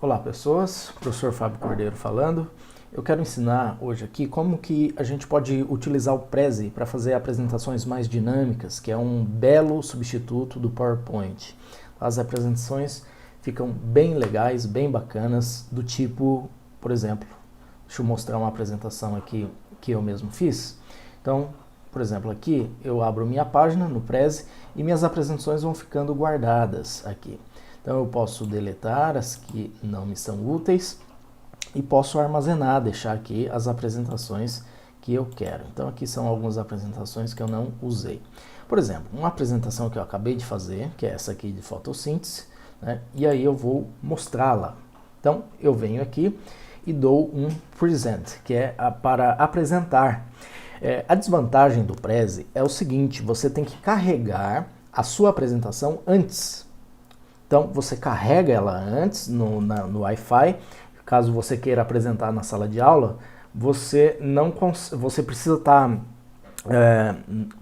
Olá pessoas, professor Fábio Cordeiro falando. Eu quero ensinar hoje aqui como que a gente pode utilizar o Prezi para fazer apresentações mais dinâmicas, que é um belo substituto do PowerPoint. As apresentações ficam bem legais, bem bacanas, do tipo, por exemplo, deixa eu mostrar uma apresentação aqui que eu mesmo fiz. Então, por exemplo, aqui eu abro minha página no Prezi e minhas apresentações vão ficando guardadas aqui. Então eu posso deletar as que não me são úteis e posso armazenar, deixar aqui as apresentações que eu quero. Então aqui são algumas apresentações que eu não usei. Por exemplo, uma apresentação que eu acabei de fazer, que é essa aqui de fotossíntese, né? E aí eu vou mostrá-la. Então eu venho aqui e dou um present, que é para apresentar. A desvantagem do Prezi é o seguinte: você tem que carregar a sua apresentação antes. Então você carrega ela antes no Wi-Fi. Caso você queira apresentar na sala de aula, você precisa estar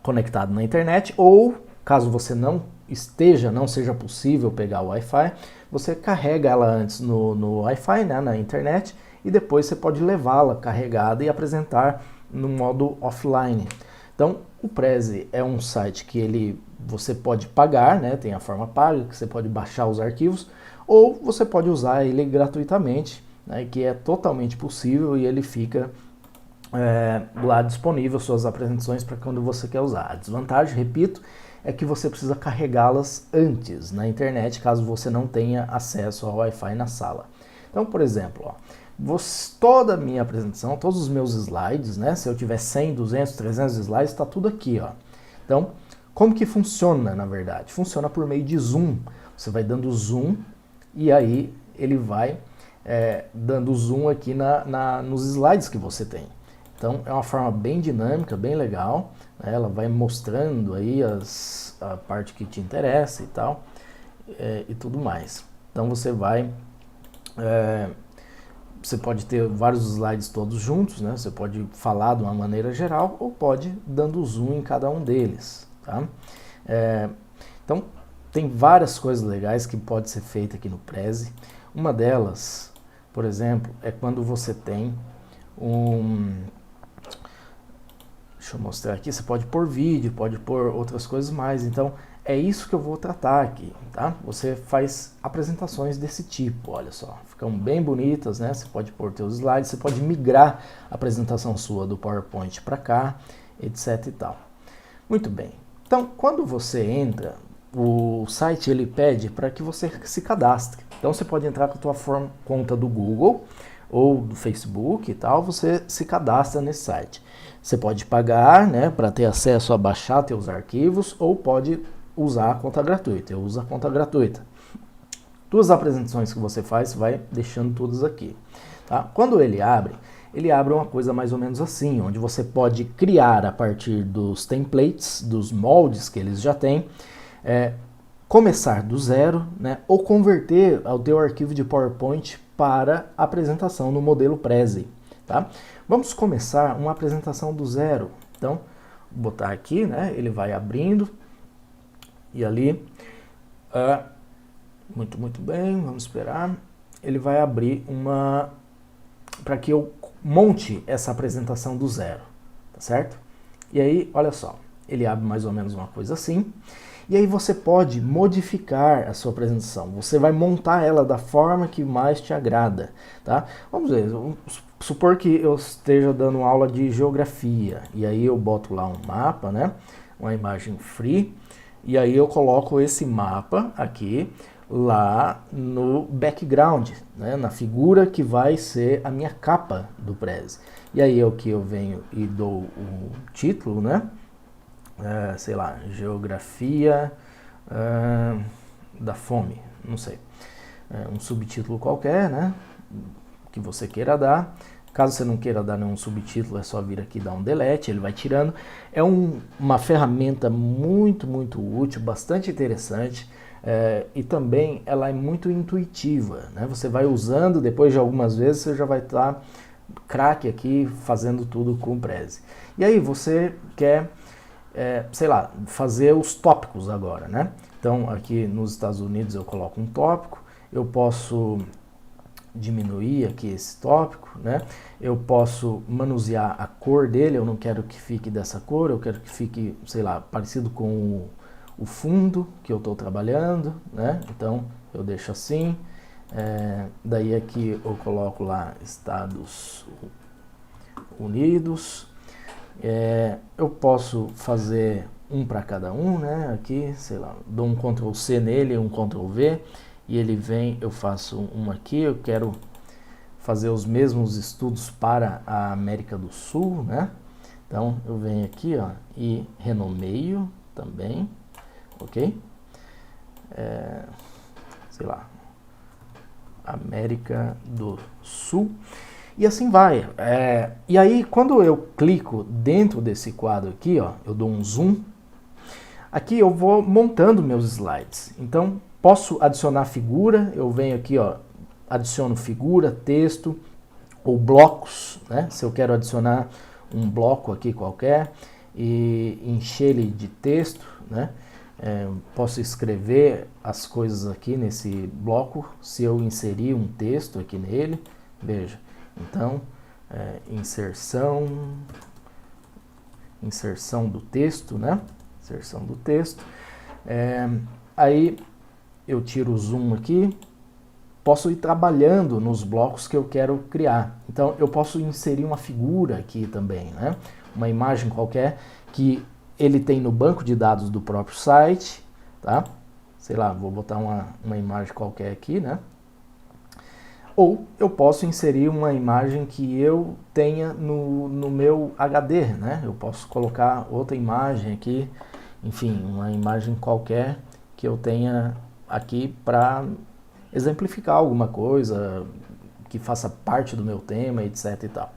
conectado na internet, ou caso você não seja possível pegar o Wi-Fi, você carrega ela antes no Wi-Fi, né, na internet, e depois você pode levá-la carregada e apresentar no modo offline. Então o Prezi é um site que você pode pagar, né, tem a forma paga, que você pode baixar os arquivos, ou você pode usar ele gratuitamente, né, que é totalmente possível, e ele fica lá disponível suas apresentações para quando você quer usar. A desvantagem, repito, é que você precisa carregá-las antes na internet, caso você não tenha acesso ao Wi-Fi na sala. Então, por exemplo, ó, toda a minha apresentação, todos os meus slides, né, se eu tiver 100, 200, 300 slides, está tudo aqui, ó. Então, como que funciona, na verdade? Funciona por meio de zoom. Você vai dando zoom e aí ele vai dando zoom aqui nos slides que você tem. Então, é uma forma bem dinâmica, bem legal, né? Ela vai mostrando aí a parte que te interessa e tal, e tudo mais. Então, você pode ter vários slides todos juntos, né? Você pode falar de uma maneira geral ou pode dando zoom em cada um deles, tá? Então, tem várias coisas legais que pode ser feita aqui no Prezi. Uma delas, por exemplo, é quando você tem deixa eu mostrar aqui, você pode pôr vídeo, pode pôr outras coisas mais. Então, é isso que eu vou tratar aqui, tá? Você faz apresentações desse tipo, olha só, ficam bem bonitas, né? Você pode pôr seus slides, você pode migrar a apresentação sua do PowerPoint para cá, etc e tal. Muito bem. Então, quando você entra, o site ele pede para que você se cadastre. Então, você pode entrar com a tua conta do Google ou do Facebook e tal, você se cadastra nesse site. Você pode pagar, né, para ter acesso a baixar seus arquivos, ou pode usar a conta gratuita. Eu uso a conta gratuita. Duas apresentações que você faz, você vai deixando todas aqui, tá? Quando ele abre uma coisa mais ou menos assim, onde você pode criar a partir dos templates, dos moldes que eles já têm, começar do zero, né, ou converter o teu arquivo de PowerPoint para apresentação no modelo Prezi, tá? Vamos começar uma apresentação do zero. Então, vou botar aqui, né, ele vai abrindo, e ali, muito bem, vamos esperar, ele vai abrir para que eu monte essa apresentação do zero, tá certo? E aí, olha só, ele abre mais ou menos uma coisa assim, e aí você pode modificar a sua apresentação, você vai montar ela da forma que mais te agrada, tá? Vamos ver, supor que eu esteja dando aula de geografia, e aí eu boto lá um mapa, né, uma imagem free, e aí eu coloco esse mapa aqui, lá no background, né, na figura que vai ser a minha capa do Prezi. E aí eu venho e dou o título, né, sei lá, geografia da fome, não sei, um subtítulo qualquer, né, que você queira dar. Caso você não queira dar nenhum subtítulo, é só vir aqui e dar um delete, ele vai tirando. É uma ferramenta muito útil, bastante interessante, e também ela é muito intuitiva, né? Você vai usando, depois de algumas vezes você já vai estar craque aqui, fazendo tudo com o Prezi. E aí você quer, sei lá, fazer os tópicos agora, né? Então aqui nos Estados Unidos eu coloco um tópico, eu posso diminuir aqui esse tópico, né? Eu posso manusear a cor dele, eu não quero que fique dessa cor, eu quero que fique, sei lá, parecido com o fundo que eu estou trabalhando, né? Então eu deixo assim, daí aqui eu coloco lá Estados Unidos, eu posso fazer um para cada um, né? Aqui, sei lá, dou um Ctrl C nele, um Ctrl V, e ele vem, eu faço um aqui, eu quero fazer os mesmos estudos para a América do Sul, né? Então eu venho aqui, ó, e renomeio também, ok? Sei lá, América do Sul, e assim vai. E aí quando eu clico dentro desse quadro aqui, ó, eu dou um zoom, aqui eu vou montando meus slides. Então posso adicionar figura, eu venho aqui, ó, adiciono figura, texto ou blocos, né? Se eu quero adicionar um bloco aqui qualquer e encher ele de texto, né? Posso escrever as coisas aqui nesse bloco, se eu inserir um texto aqui nele, veja. Então, inserção do texto, né? Inserção do texto. Aí eu tiro o zoom aqui, posso ir trabalhando nos blocos que eu quero criar. Então eu posso inserir uma figura aqui também, né? Uma imagem qualquer que ele tem no banco de dados do próprio site, tá? Sei lá, vou botar uma imagem qualquer aqui, né? Ou eu posso inserir uma imagem que eu tenha no meu HD, né? Eu posso colocar outra imagem aqui, enfim, uma imagem qualquer que eu tenha aqui para exemplificar alguma coisa que faça parte do meu tema, etc e tal.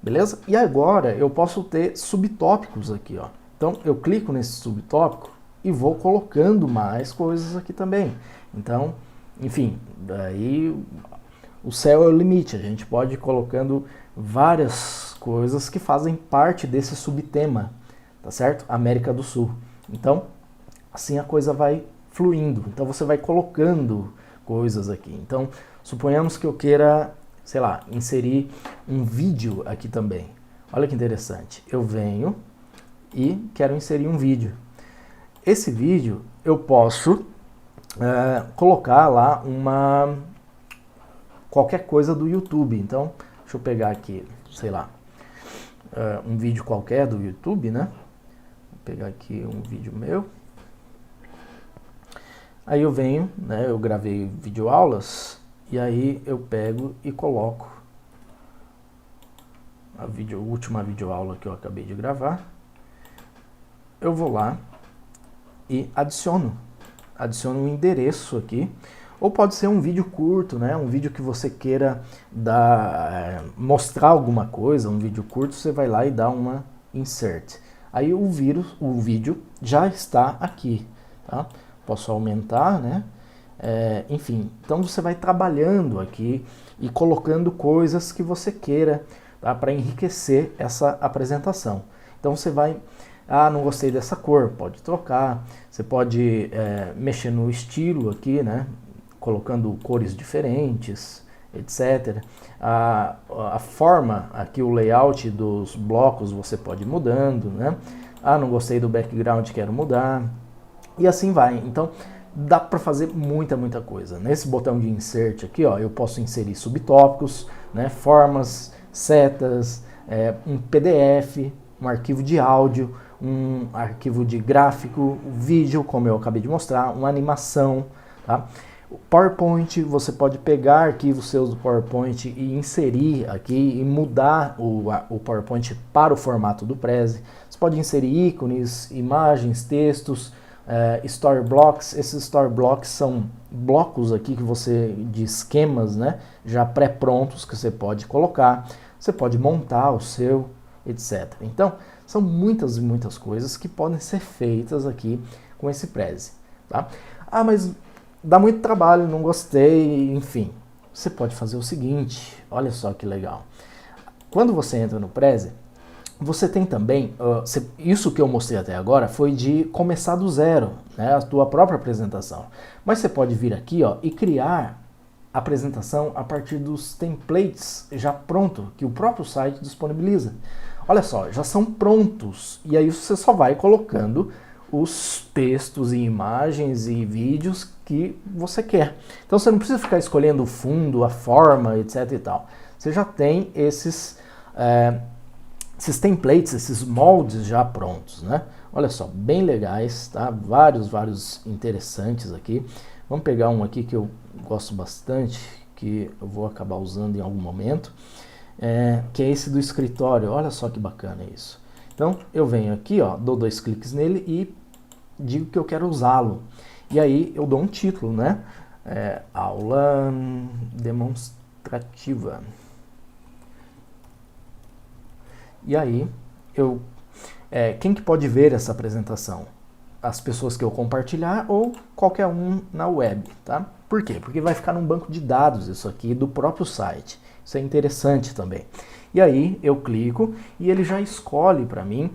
Beleza? E agora eu posso ter subtópicos aqui, ó. Então eu clico nesse subtópico e vou colocando mais coisas aqui também. Então, enfim, daí o céu é o limite. A gente pode ir colocando várias coisas que fazem parte desse subtema, tá certo? América do Sul. Então, assim a coisa vai fluindo. Então você vai colocando coisas aqui. Então, suponhamos que eu queira, sei lá, inserir um vídeo aqui também. Olha que interessante. Eu venho e quero inserir um vídeo. Esse vídeo eu posso colocar lá qualquer coisa do YouTube. Então, deixa eu pegar aqui, sei lá, um vídeo qualquer do YouTube, né? Vou pegar aqui um vídeo meu. Aí eu venho, né, eu gravei videoaulas, e aí eu pego e coloco a última videoaula que eu acabei de gravar. Eu vou lá e adiciono um endereço aqui, ou pode ser um vídeo curto, né, um vídeo que você queira mostrar alguma coisa, um vídeo curto, você vai lá e dá uma insert. Aí o vídeo já está aqui, tá? Posso aumentar, né? Enfim, então você vai trabalhando aqui e colocando coisas que você queira, tá? Para enriquecer essa apresentação. Então você vai, não gostei dessa cor, pode trocar. Você pode mexer no estilo aqui, né? Colocando cores diferentes, etc. A forma aqui, o layout dos blocos você pode ir mudando, né? Não gostei do background, quero mudar. E assim vai. Então, dá para fazer muita coisa. Nesse botão de insert aqui, ó, eu posso inserir subtópicos, né, formas, setas, um PDF, um arquivo de áudio, um arquivo de gráfico, vídeo, como eu acabei de mostrar, uma animação, tá? O PowerPoint, você pode pegar arquivos seus do PowerPoint e inserir aqui e mudar o PowerPoint para o formato do Prezi. Você pode inserir ícones, imagens, textos, story blocks. Esses story blocks são blocos aqui de esquemas, né, já pré-prontos que você pode colocar. Você pode montar o seu, etc. Então, são muitas coisas que podem ser feitas aqui com esse Prezi, tá? Mas dá muito trabalho, não gostei, enfim. Você pode fazer o seguinte, olha só que legal. Quando você entra no Prezi, você tem também, isso que eu mostrei até agora foi de começar do zero, né, a tua própria apresentação. Mas você pode vir aqui, ó, e criar apresentação a partir dos templates já pronto, que o próprio site disponibiliza. Olha só, já são prontos, e aí você só vai colocando os textos e imagens e vídeos que você quer. Então você não precisa ficar escolhendo o fundo, a forma, etc e tal. Você já tem esses templates, esses moldes já prontos, né? Olha só, bem legais, tá? Vários interessantes aqui. Vamos pegar um aqui que eu gosto bastante, que eu vou acabar usando em algum momento, que é esse do escritório. Olha só que bacana isso. Então, eu venho aqui, ó, dou 2 cliques nele e digo que eu quero usá-lo. E aí eu dou um título, né? Aula demonstrativa. E aí, quem que pode ver essa apresentação? As pessoas que eu compartilhar ou qualquer um na web, tá? Por quê? Porque vai ficar num banco de dados isso aqui do próprio site. Isso é interessante também. E aí eu clico e ele já escolhe para mim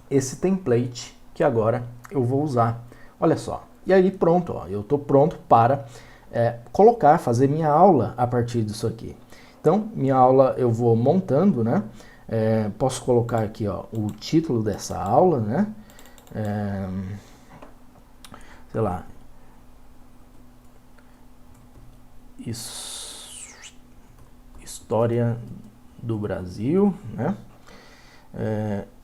esse template que agora eu vou usar. Olha só. E aí pronto, ó, eu estou pronto para fazer minha aula a partir disso aqui. Então, minha aula eu vou montando, né? Posso colocar aqui, ó, o título dessa aula, né? Sei lá, História do Brasil, né?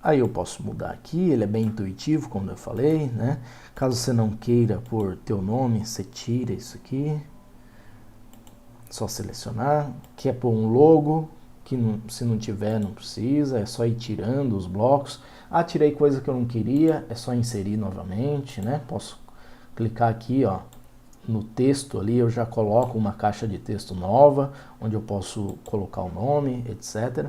Aí eu posso mudar aqui, ele é bem intuitivo, como eu falei, né? Caso você não queira pôr teu nome, você tira isso aqui, só selecionar. Quer pôr um logo, que não, se não tiver não precisa, é só ir tirando os blocos. Ah, tirei coisa que eu não queria, é só inserir novamente, né? Posso clicar aqui, ó, no texto ali, eu já coloco uma caixa de texto nova, onde eu posso colocar o nome, etc.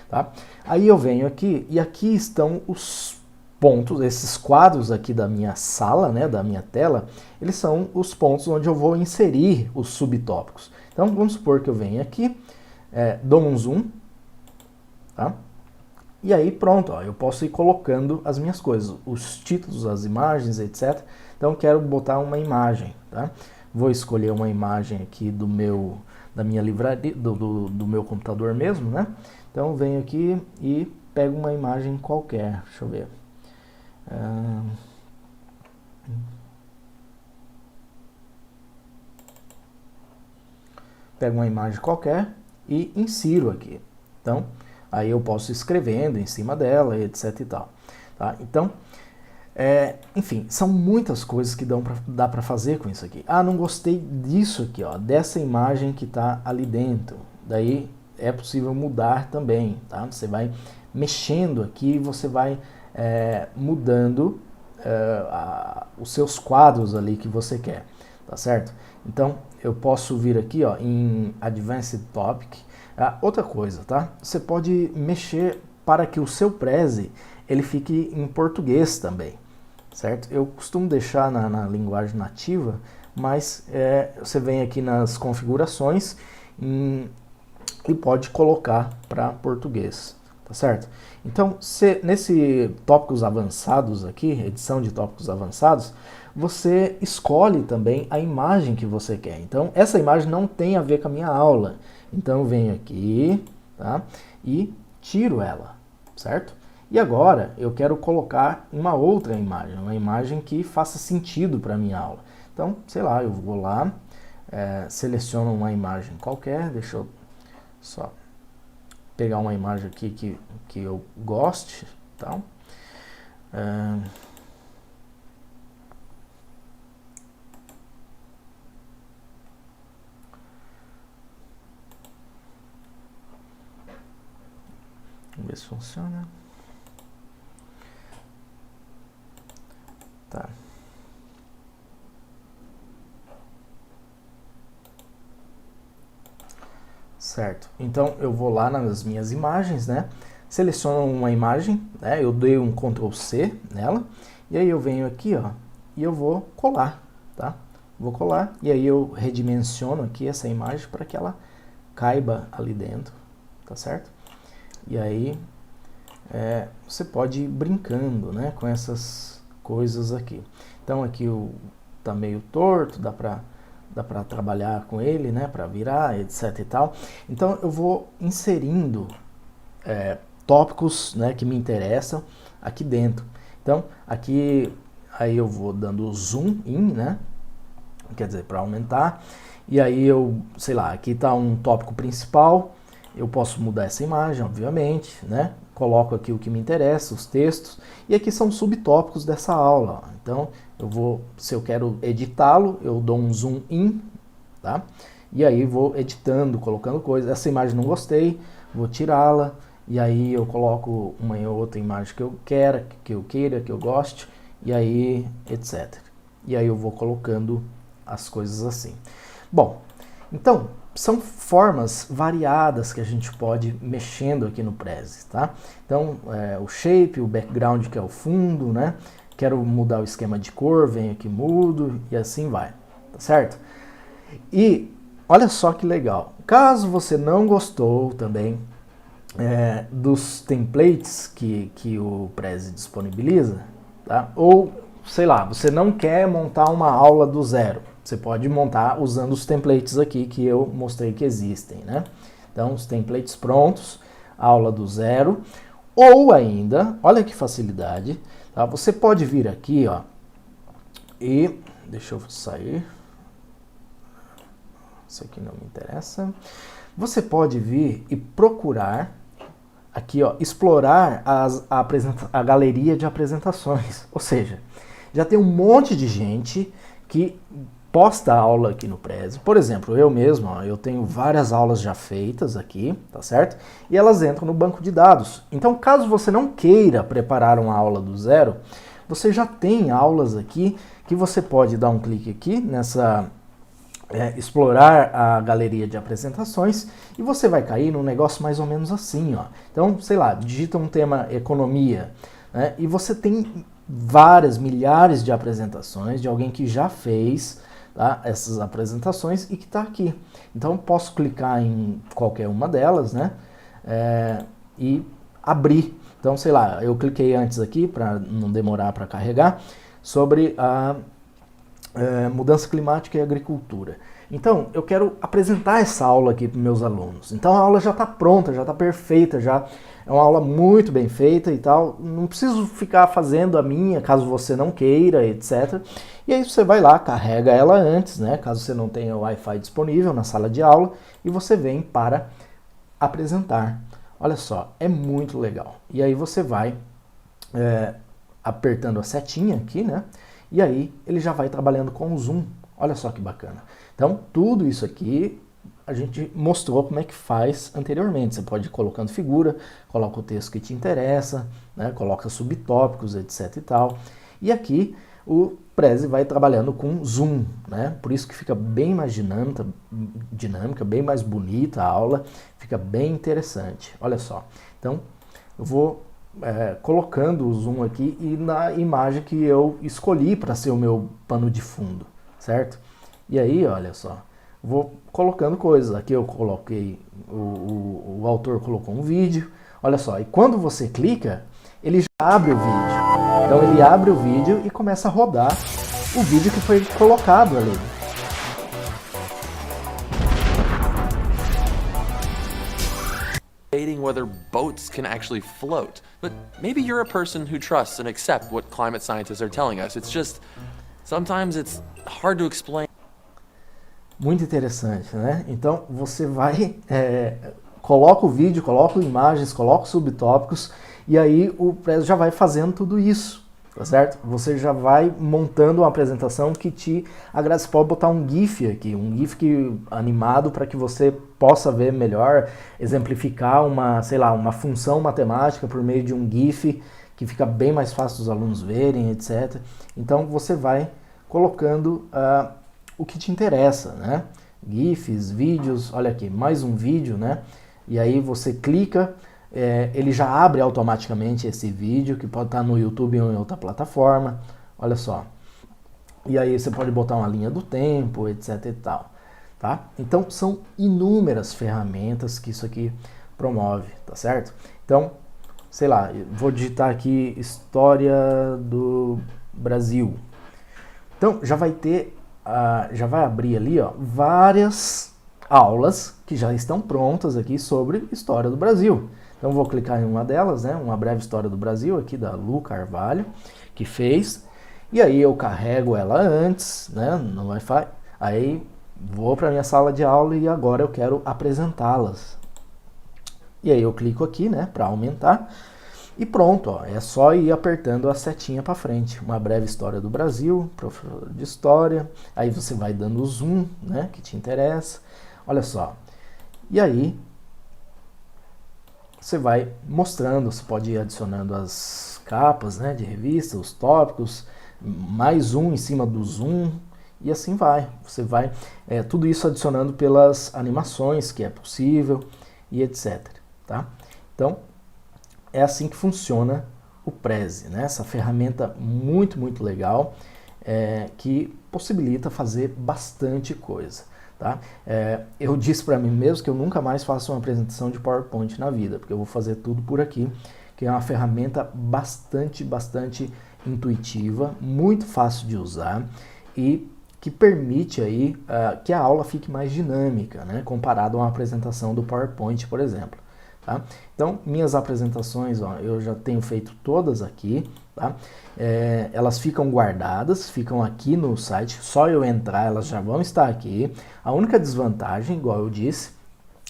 Tá? Aí eu venho aqui, e aqui estão os pontos, esses quadros aqui da minha sala, né, da minha tela, eles são os pontos onde eu vou inserir os subtópicos. Então, vamos supor que eu venho aqui, dou um zoom, tá? E aí pronto, ó, eu posso ir colocando as minhas coisas, os títulos, as imagens, etc. Então quero botar uma imagem, tá? Vou escolher uma imagem aqui da minha livraria, do meu computador mesmo, né? Então venho aqui e pego uma imagem qualquer, deixa eu ver. Pego uma imagem qualquer e insiro aqui. Então, aí eu posso ir escrevendo em cima dela, etc e tal. Tá? Então, enfim, são muitas coisas que dá para fazer com isso aqui. Ah, não gostei disso aqui, ó, dessa imagem que está ali dentro. Daí é possível mudar também, tá? Você vai mexendo aqui, você vai mudando os seus quadros ali que você quer, tá certo? Então, eu posso vir aqui, ó, em Advanced Topic. Outra coisa, tá? Você pode mexer para que o seu Prezi ele fique em português também, certo? Eu costumo deixar na linguagem nativa, mas você vem aqui nas configurações e pode colocar para português, tá certo? Então, nesse tópicos avançados aqui, edição de tópicos avançados, você escolhe também a imagem que você quer. Então, essa imagem não tem a ver com a minha aula. Então, eu venho aqui, tá? E tiro ela, certo? E agora, eu quero colocar uma outra imagem, uma imagem que faça sentido para a minha aula. Então, sei lá, eu vou lá, seleciono uma imagem qualquer, deixa eu só pegar uma imagem aqui que eu goste, tá? Vamos ver se funciona. Tá. Certo. Então eu vou lá nas minhas imagens, né? Seleciono uma imagem, né? Eu dei um Ctrl C nela e aí eu venho aqui, ó, e eu vou colar, tá? Vou colar e aí eu redimensiono aqui essa imagem para que ela caiba ali dentro, tá certo? E aí você pode ir brincando, né, com essas coisas aqui. Então aqui tá meio torto, dá para dá para trabalhar com ele, né, para virar, etc e tal. Então eu vou inserindo tópicos, né, que me interessam aqui dentro. Então aqui aí eu vou dando zoom in, né, quer dizer, para aumentar. E aí eu, sei lá, aqui está um tópico principal, eu posso mudar essa imagem, obviamente, né? Coloco aqui o que me interessa, os textos, e aqui são subtópicos dessa aula. Então, eu vou, se eu quero editá-lo, eu dou um zoom in, tá? E aí vou editando, colocando coisas. Essa imagem não gostei, vou tirá-la, e aí eu coloco uma ou outra imagem que eu queira, que eu goste, e aí, etc. E aí eu vou colocando as coisas assim. Bom, então, são formas variadas que a gente pode ir mexendo aqui no Prezi, tá? Então, o shape, o background que é o fundo, né? Quero mudar o esquema de cor, venho aqui, mudo e assim vai, tá certo? E olha só que legal, caso você não gostou também dos templates que o Prezi disponibiliza, tá? Ou, sei lá, você não quer montar uma aula do zero, você pode montar usando os templates aqui que eu mostrei que existem, né? Então, os templates prontos, aula do zero, ou ainda, olha que facilidade, tá? Você pode vir aqui, ó, e, deixa eu sair, isso aqui não me interessa, você pode vir e procurar, aqui, ó, explorar a galeria de apresentações, ou seja, já tem um monte de gente que posta aula aqui no Prezi. Por exemplo, eu mesmo, ó, eu tenho várias aulas já feitas aqui, tá certo? E elas entram no banco de dados. Então, caso você não queira preparar uma aula do zero, você já tem aulas aqui que você pode dar um clique aqui nessa explorar a galeria de apresentações e você vai cair num negócio mais ou menos assim, ó. Então, sei lá, digita um tema economia, né? E você tem várias, milhares de apresentações de alguém que já fez, tá, essas apresentações e que está aqui. Então posso clicar em qualquer uma delas, né, e abrir. Então, sei lá, eu cliquei antes aqui para não demorar para carregar sobre a mudança climática e agricultura. Então, eu quero apresentar essa aula aqui para meus alunos. Então, a aula já está pronta, já está perfeita, já é uma aula muito bem feita e tal. Não preciso ficar fazendo a minha, caso você não queira, etc. E aí você vai lá, carrega ela antes, né? Caso você não tenha o Wi-Fi disponível na sala de aula, e você vem para apresentar. Olha só, é muito legal. E aí você vai apertando a setinha aqui, né? E aí ele já vai trabalhando com o zoom. Olha só que bacana. Então, tudo isso aqui a gente mostrou como é que faz anteriormente. Você pode ir colocando figura, coloca o texto que te interessa, né? Coloca subtópicos, etc e tal. E aqui o Prezi vai trabalhando com zoom, né? Por isso que fica bem mais dinâmica, bem mais bonita a aula, fica bem interessante. Olha só. Então, eu vou colocando o zoom aqui e na imagem que eu escolhi para ser o meu pano de fundo, certo? E aí, olha só, vou colocando coisas. Aqui eu coloquei, o autor colocou um vídeo, olha só, e quando você clica, ele já abre o vídeo. Então ele abre o vídeo e começa a rodar o vídeo que foi colocado ali. Debating whether boats can actually float. But maybe you're a person who trusts and accepts what climate scientists are telling us. It's just, sometimes it's hard to explain. Muito interessante, né? Então você vai, coloca o vídeo, coloca imagens, coloca subtópicos e aí o Prezi já vai fazendo tudo isso, tá certo? Você já vai montando uma apresentação que te agrada. Você pode botar um GIF aqui, um GIF animado para que você possa ver melhor, exemplificar sei lá, uma função matemática por meio de um GIF que fica bem mais fácil dos alunos verem, etc. Então você vai colocando o que te interessa, né? GIFs, vídeos, olha aqui, mais um vídeo, né? E aí você clica, ele já abre automaticamente esse vídeo, que pode estar no YouTube ou em outra plataforma, olha só. E aí você pode botar uma linha do tempo, etc e tal, tá? Então são inúmeras ferramentas que isso aqui promove, tá certo? Então, sei lá, vou digitar aqui História do Brasil. Então já vai ter já vai abrir ali, ó, várias aulas que já estão prontas aqui sobre História do Brasil. Então vou clicar em uma delas, né, uma breve História do Brasil aqui da Lu Carvalho, que fez. E aí eu carrego ela antes, né, no Wi-Fi. Aí vou para minha sala de aula e agora eu quero apresentá-las. E aí eu clico aqui, né, para aumentar. E pronto, ó, é só ir apertando a setinha para frente. Uma breve História do Brasil, professor de História. Aí você vai dando o zoom, né, que te interessa. Olha só. E aí você vai mostrando, você pode ir adicionando as capas, né, de revista, os tópicos, mais um em cima do zoom, e assim vai. Você vai, tudo isso adicionando pelas animações, que é possível, e etc. Tá? Então, é assim que funciona o Prezi, né? Essa ferramenta muito, muito legal, que possibilita fazer bastante coisa. Tá? Eu disse para mim mesmo que eu nunca mais faço uma apresentação de PowerPoint na vida, porque eu vou fazer tudo por aqui, que é uma ferramenta bastante intuitiva, muito fácil de usar e que permite aí que a aula fique mais dinâmica, né, comparado a uma apresentação do PowerPoint, por exemplo. Tá? Então, minhas apresentações, ó, eu já tenho feito todas aqui, tá? Elas ficam guardadas, ficam aqui no site, só eu entrar, elas já vão estar aqui. A única desvantagem, igual eu disse,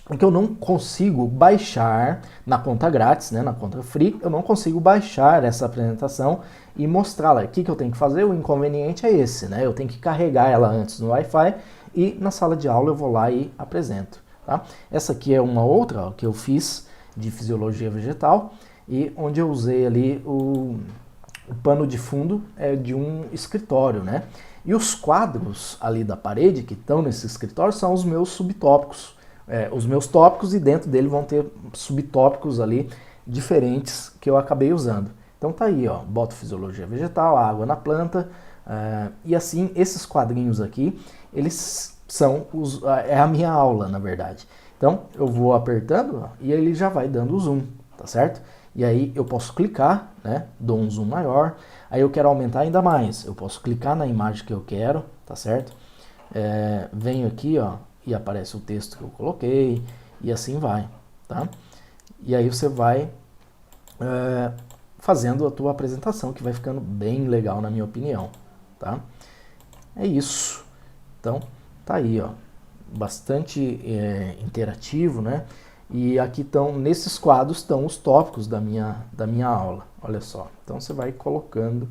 é que eu não consigo baixar na conta grátis, né, na conta free, eu não consigo baixar essa apresentação e mostrá-la. O que eu tenho que fazer? O inconveniente é esse, né? Eu tenho que carregar ela antes no Wi-Fi e na sala de aula eu vou lá e apresento. Tá? Essa aqui é uma outra, ó, que eu fiz de fisiologia vegetal e onde eu usei ali o pano de fundo de um escritório, né? E os quadros ali da parede que estão nesse escritório são os meus subtópicos, os meus tópicos, e dentro dele vão ter subtópicos ali diferentes que eu acabei usando. Então tá aí, ó, boto fisiologia vegetal, água na planta, e assim esses quadrinhos aqui, eles são a minha aula, na verdade. Então eu vou apertando, ó, e ele já vai dando o zoom, tá certo? E aí eu posso clicar, né, dou um zoom maior, aí eu quero aumentar ainda mais, eu posso clicar na imagem que eu quero, tá certo? Venho aqui, ó, e aparece o texto que eu coloquei, e assim vai, tá? E aí você vai fazendo a tua apresentação, que vai ficando bem legal, na minha opinião, tá? É isso. Então, tá aí, ó, bastante interativo, né? E aqui estão, nesses quadros estão os tópicos da minha aula, olha só. Então você vai colocando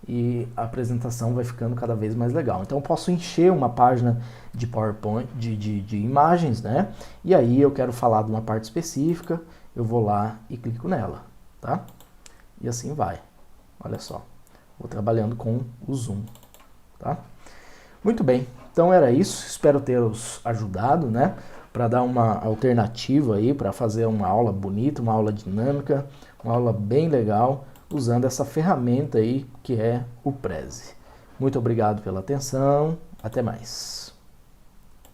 e a apresentação vai ficando cada vez mais legal. Então eu posso encher uma página de PowerPoint, de imagens, né? E aí eu quero falar de uma parte específica, eu vou lá e clico nela, tá? E assim vai, olha só. Vou trabalhando com o zoom, tá? Muito bem, então era isso, espero ter-os ajudado, né, para dar uma alternativa aí, para fazer uma aula bonita, uma aula dinâmica, uma aula bem legal, usando essa ferramenta aí que é o Prezi. Muito obrigado pela atenção, até mais.